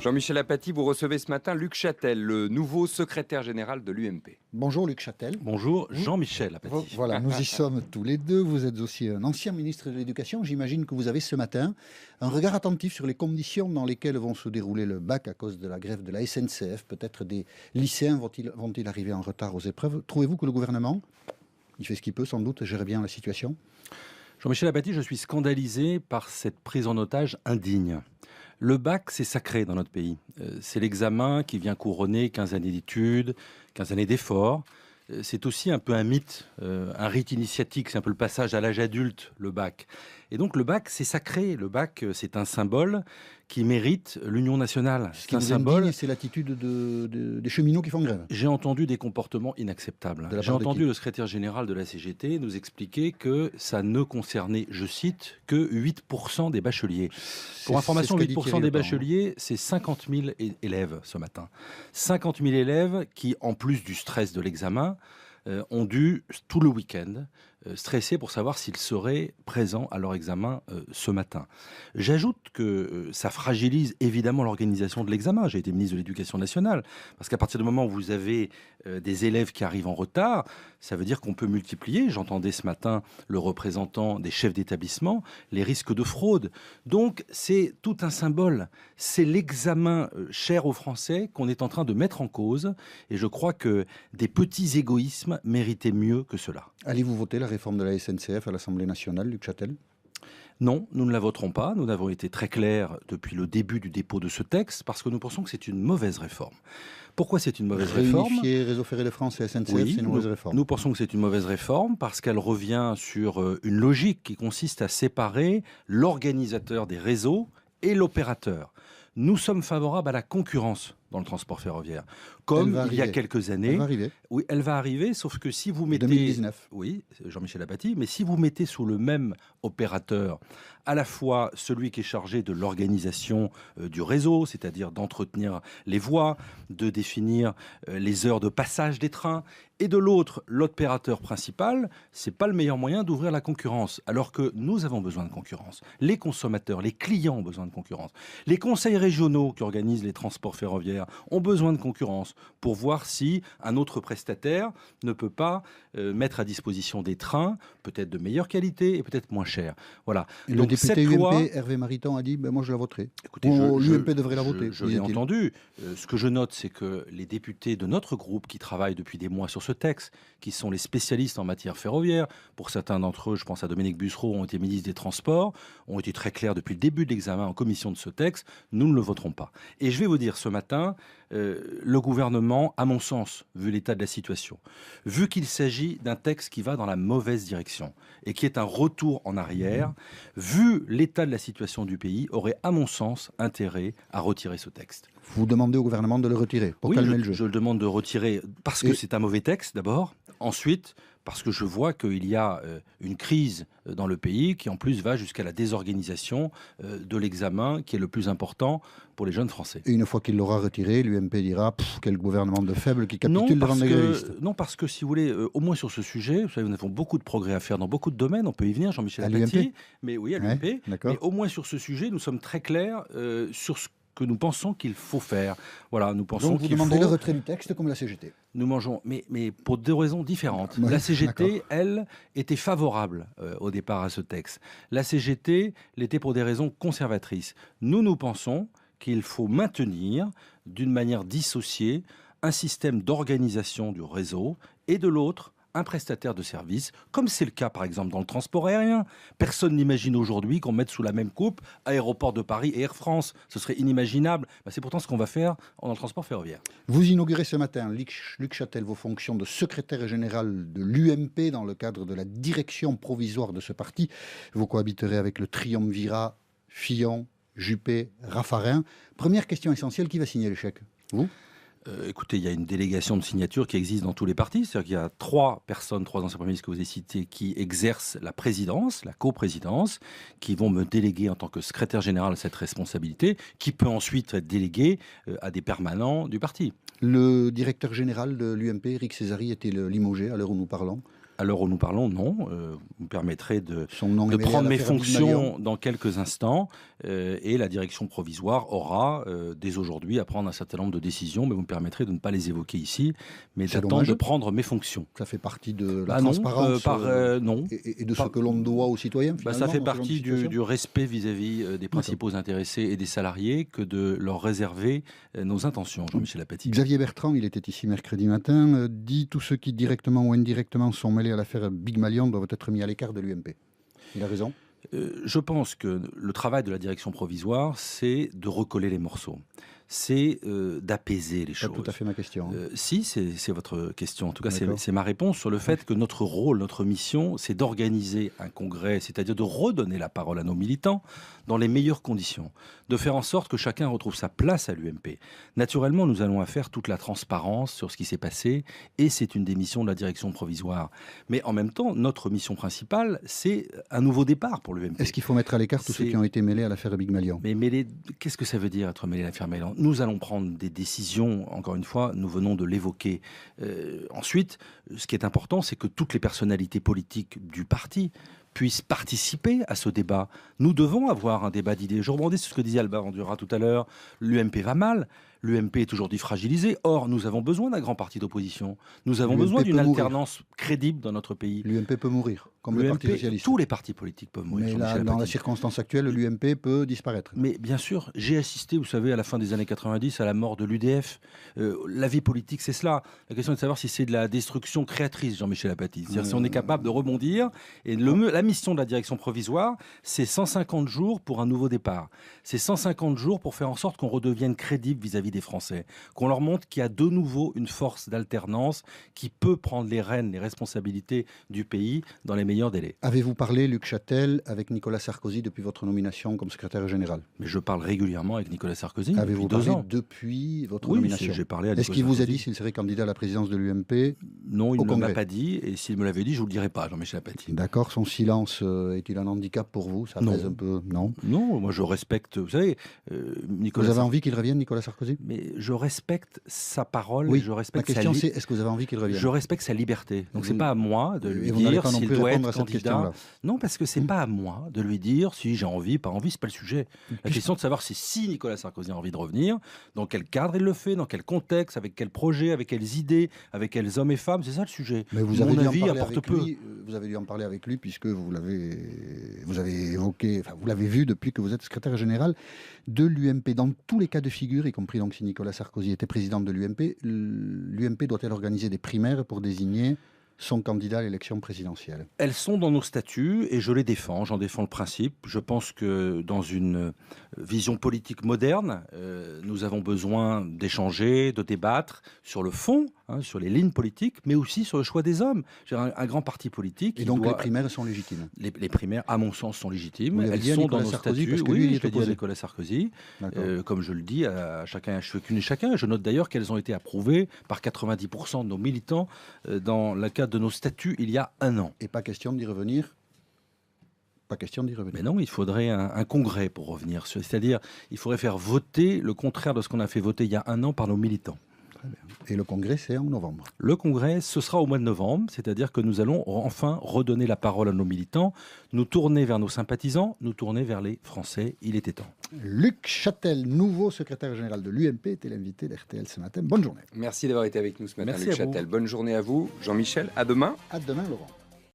Jean-Michel Apathy, vous recevez ce matin Luc Châtel, le nouveau secrétaire général de l'UMP. Bonjour Luc Châtel. Bonjour Jean-Michel Apathy. Voilà, nous y sommes tous les deux. Vous êtes aussi un ancien ministre de l'Éducation. J'imagine que vous avez ce matin un regard attentif sur les conditions dans lesquelles vont se dérouler le bac à cause de la grève de la SNCF. Peut-être des lycéens vont-ils arriver en retard aux épreuves. Trouvez-vous que le gouvernement, il fait ce qu'il peut sans doute, gère bien la situation? Jean-Michel Apathy, je suis scandalisé par cette prise en otage indigne. Le bac, c'est sacré dans notre pays. C'est l'examen qui vient couronner 15 années d'études, 15 années d'efforts. C'est aussi un peu un mythe, un rite initiatique, c'est un peu le passage à l'âge adulte, le bac. Et donc le bac, c'est sacré. Le bac, c'est un symbole qui mérite l'union nationale. C'est un symbole. C'est l'attitude des cheminots qui font grève. J'ai entendu des comportements inacceptables. J'ai entendu le secrétaire général de la CGT nous expliquer que ça ne concernait, je cite, que 8% des bacheliers. Pour information, 8% des bacheliers, c'est 50 000 élèves ce matin. 50 000 élèves qui, en plus du stress de l'examen, ont dû, tout le week-end, stresser pour savoir s'ils seraient présents à leur examen ce matin. J'ajoute que ça fragilise évidemment l'organisation de l'examen. J'ai été ministre de l'Éducation nationale, parce qu'à partir du moment où vous avez des élèves qui arrivent en retard, ça veut dire qu'on peut multiplier, j'entendais ce matin le représentant des chefs d'établissement, les risques de fraude. Donc c'est tout un symbole. C'est l'examen cher aux Français qu'on est en train de mettre en cause, et je crois que des petits égoïsmes méritaient mieux que cela. Allez-vous voter la réforme de la SNCF à l'Assemblée nationale, Luc Châtel? Non, nous ne la voterons pas. Nous avons été très clairs depuis le début du dépôt de ce texte parce que nous pensons que c'est une mauvaise réforme. Pourquoi c'est une mauvaise réforme? Réunifier Réseau Ferré de France et SNCF, oui, c'est une mauvaise réforme. Nous pensons que c'est une mauvaise réforme parce qu'elle revient sur une logique qui consiste à séparer l'organisateur des réseaux et l'opérateur. Nous sommes favorables à la concurrence dans le transport ferroviaire. Comme il y a quelques années. Elle va arriver. Oui, elle va arriver, sauf que si vous mettez... 2019. Oui, Jean-Michel Apathy, mais si vous mettez sous le même opérateur à la fois celui qui est chargé de l'organisation du réseau, c'est-à-dire d'entretenir les voies, de définir les heures de passage des trains, et de l'autre, l'opérateur principal, c'est pas le meilleur moyen d'ouvrir la concurrence, alors que nous avons besoin de concurrence. Les consommateurs, les clients ont besoin de concurrence. Les conseils régionaux qui organisent les transports ferroviaires ont besoin de concurrence pour voir si un autre prestataire ne peut pas mettre à disposition des trains, peut-être de meilleure qualité et peut-être moins cher. Voilà. Et donc, le député UMP, Hervé Mariton, a dit moi je la voterai. Écoutez, l'UMP devrait la voter. Je l'ai entendu. Ce que je note, c'est que les députés de notre groupe qui travaillent depuis des mois sur ce texte, qui sont les spécialistes en matière ferroviaire, pour certains d'entre eux, je pense à Dominique Bussereau, ont été ministres des Transports, ont été très clairs depuis le début de l'examen en commission de ce texte, nous ne le voterons pas. Et je vais vous dire ce matin, le gouvernement, à mon sens, vu l'état de la situation, vu qu'il s'agit d'un texte qui va dans la mauvaise direction et qui est un retour en arrière, vu l'état de la situation du pays, aurait, à mon sens, intérêt à retirer ce texte. Vous demandez au gouvernement de le retirer pour calmer le jeu. Je le demande de retirer parce que c'est un mauvais texte d'abord. Ensuite, parce que je vois qu'il y a une crise dans le pays qui en plus va jusqu'à la désorganisation de l'examen qui est le plus important pour les jeunes Français. Et une fois qu'il l'aura retiré, l'UMP dira quel gouvernement de faible qui capitule devant les grévistes. Non, parce que si vous voulez, au moins sur ce sujet, vous savez, nous avons beaucoup de progrès à faire dans beaucoup de domaines, on peut y venir, Jean-Michel Apathy. Mais oui, à l'UMP. Ouais, mais au moins sur ce sujet, nous sommes très clairs sur ce que nous pensons qu'il faut faire. Voilà, nous pensons donc vous demandez le retrait du texte comme la CGT. Nous mangeons, mais pour deux raisons différentes. La CGT, elle, était favorable au départ à ce texte. La CGT l'était pour des raisons conservatrices. Nous pensons qu'il faut maintenir, d'une manière dissociée, un système d'organisation du réseau et de l'autre, un prestataire de service, comme c'est le cas par exemple dans le transport aérien. Personne n'imagine aujourd'hui qu'on mette sous la même coupe Aéroport de Paris et Air France. Ce serait inimaginable. C'est pourtant ce qu'on va faire dans le transport ferroviaire. Vous inaugurez ce matin, Luc Châtel, vos fonctions de secrétaire général de l'UMP dans le cadre de la direction provisoire de ce parti. Vous cohabiterez avec le triumvirat Fillon, Juppé, Raffarin. Première question essentielle, qui va signer le chèque? Vous? Écoutez, il y a une délégation de signature qui existe dans tous les partis. C'est-à-dire qu'il y a trois anciens premiers ministres que vous avez cités qui exercent la présidence, la coprésidence, qui vont me déléguer en tant que secrétaire général cette responsabilité, qui peut ensuite être déléguée à des permanents du parti. Le directeur général de l'UMP, Éric Césary, était limogé à l'heure où nous parlons. À l'heure où nous parlons, non. Vous me permettrez de prendre mes fonctions dans quelques instants. Et la direction provisoire aura, dès aujourd'hui, à prendre un certain nombre de décisions. Mais vous me permettrez de ne pas les évoquer ici, mais d'attendre de prendre mes fonctions. Ça fait partie de la transparence non. Et de ce que l'on doit aux citoyens, ça fait partie du respect vis-à-vis des principaux intéressés et des salariés que de leur réserver nos intentions, Jean-Michel Apathy. Xavier Bertrand, il était ici mercredi matin, dit tous ceux qui directement ou indirectement sont mêlés à l'affaire Big Malion doivent être mis à l'écart de l'UMP. Il a raison. Je pense que le travail de la direction provisoire, c'est de recoller les morceaux. C'est d'apaiser les choses. C'est tout à fait ma question. Si, c'est votre question. En tout cas, c'est ma réponse sur le fait que notre rôle, notre mission, c'est d'organiser un congrès, c'est-à-dire de redonner la parole à nos militants dans les meilleures conditions, de faire en sorte que chacun retrouve sa place à l'UMP. Naturellement, nous allons faire toute la transparence sur ce qui s'est passé, et c'est une des missions de la direction provisoire. Mais en même temps, notre mission principale, c'est un nouveau départ pour l'UMP. Est-ce qu'il faut mettre à l'écart tous ceux qui ont été mêlés à l'affaire Big Malion ? Mais qu'est-ce que ça veut dire être mêlé à l'affaire Malion ? Nous allons prendre des décisions, encore une fois, nous venons de l'évoquer. Ensuite, ce qui est important, c'est que toutes les personnalités politiques du parti puissent participer à ce débat. Nous devons avoir un débat d'idées. Je rebondis sur ce que disait Alba Bandura tout à l'heure. L'UMP va mal. L'UMP est aujourd'hui fragilisé. Or, nous avons besoin d'un grand parti d'opposition. Nous avons besoin d'une alternance crédible dans notre pays. L'UMP peut mourir, comme le Parti socialiste. Tous les partis politiques peuvent mourir. Mais là, dans la circonstance actuelle, l'UMP peut disparaître. Mais bien sûr, j'ai assisté, vous savez, à la fin des années 90, à la mort de l'UDF. La vie politique, c'est cela. La question est de savoir si c'est de la destruction créatrice, Jean-Michel Apathy. C'est-à-dire si on est capable de rebondir. Et la mission de la direction provisoire, c'est 150 jours pour un nouveau départ. C'est 150 jours pour faire en sorte qu'on redevienne crédible vis-à-vis des Français, qu'on leur montre qu'il y a de nouveau une force d'alternance qui peut prendre les rênes, les responsabilités du pays dans les meilleurs délais. Avez-vous parlé, Luc Châtel, avec Nicolas Sarkozy depuis votre nomination comme secrétaire général ? Mais je parle régulièrement avec Nicolas Sarkozy. Avez-vous depuis 2 ans. Depuis votre nomination ? J'ai parlé à Est-ce qu'il vous a dit s'il serait candidat à la présidence de l'UMP ? Non, il ne m'a pas dit, et s'il me l'avait dit, je ne vous le dirais pas, Jean-Michel Apathy. D'accord, son silence est-il un handicap pour vous ? Ça pèse un peu ? Non. Non, moi je respecte, vous savez, Nicolas. Vous avez envie qu'il revienne, Nicolas Sarkozy ? Mais je respecte sa parole. Oui, je respecte ma question c'est, est-ce que vous avez envie qu'il revienne ? Je respecte sa liberté. Donc c'est pas à moi de lui dire s'il doit être candidat. Non, parce que c'est pas à moi de lui dire si j'ai envie, pas envie, c'est pas le sujet. La question de savoir c'est si Nicolas Sarkozy a envie de revenir, dans quel cadre il le fait, dans quel contexte, avec quel projet, avec quelles idées, avec quels hommes et femmes, c'est ça le sujet. Mais vous avez dû en parler avec lui. Vous avez dû en parler avec lui puisque vous avez évoqué, enfin vous l'avez vu depuis que vous êtes secrétaire général de l'UMP. Dans tous les cas de figure, y compris donc si Nicolas Sarkozy était président de l'UMP, l'UMP doit-elle organiser des primaires pour désigner son candidat à l'élection présidentielle ? Elles sont dans nos statuts et je les défends, j'en défends le principe. Je pense que dans une vision politique moderne, nous avons besoin d'échanger, de débattre sur le fond, sur les lignes politiques, mais aussi sur le choix des hommes. J'ai un grand parti politique. Et donc les primaires sont légitimes ? Les primaires, à mon sens, sont légitimes. Elles sont dans nos statuts. Oui, je l'ai dit à Nicolas Sarkozy, comme je le dis à chacune et chacun. Je note d'ailleurs qu'elles ont été approuvées par 90% de nos militants dans le cadre de nos statuts il y a 1 an. Et pas question d'y revenir ? Pas question d'y revenir. Mais non, il faudrait un congrès pour revenir. C'est-à-dire, il faudrait faire voter le contraire de ce qu'on a fait voter il y a 1 an par nos militants. Très bien. Et le congrès, c'est en novembre ? Le congrès, ce sera au mois de novembre, c'est-à-dire que nous allons enfin redonner la parole à nos militants, nous tourner vers nos sympathisants, nous tourner vers les Français. Il était temps. Luc Châtel, nouveau secrétaire général de l'UMP, était l'invité d'RTL ce matin. Bonne journée. Merci d'avoir été avec nous ce matin, Luc Châtel. Bonne journée à vous. Jean-Michel, à demain. À demain, Laurent.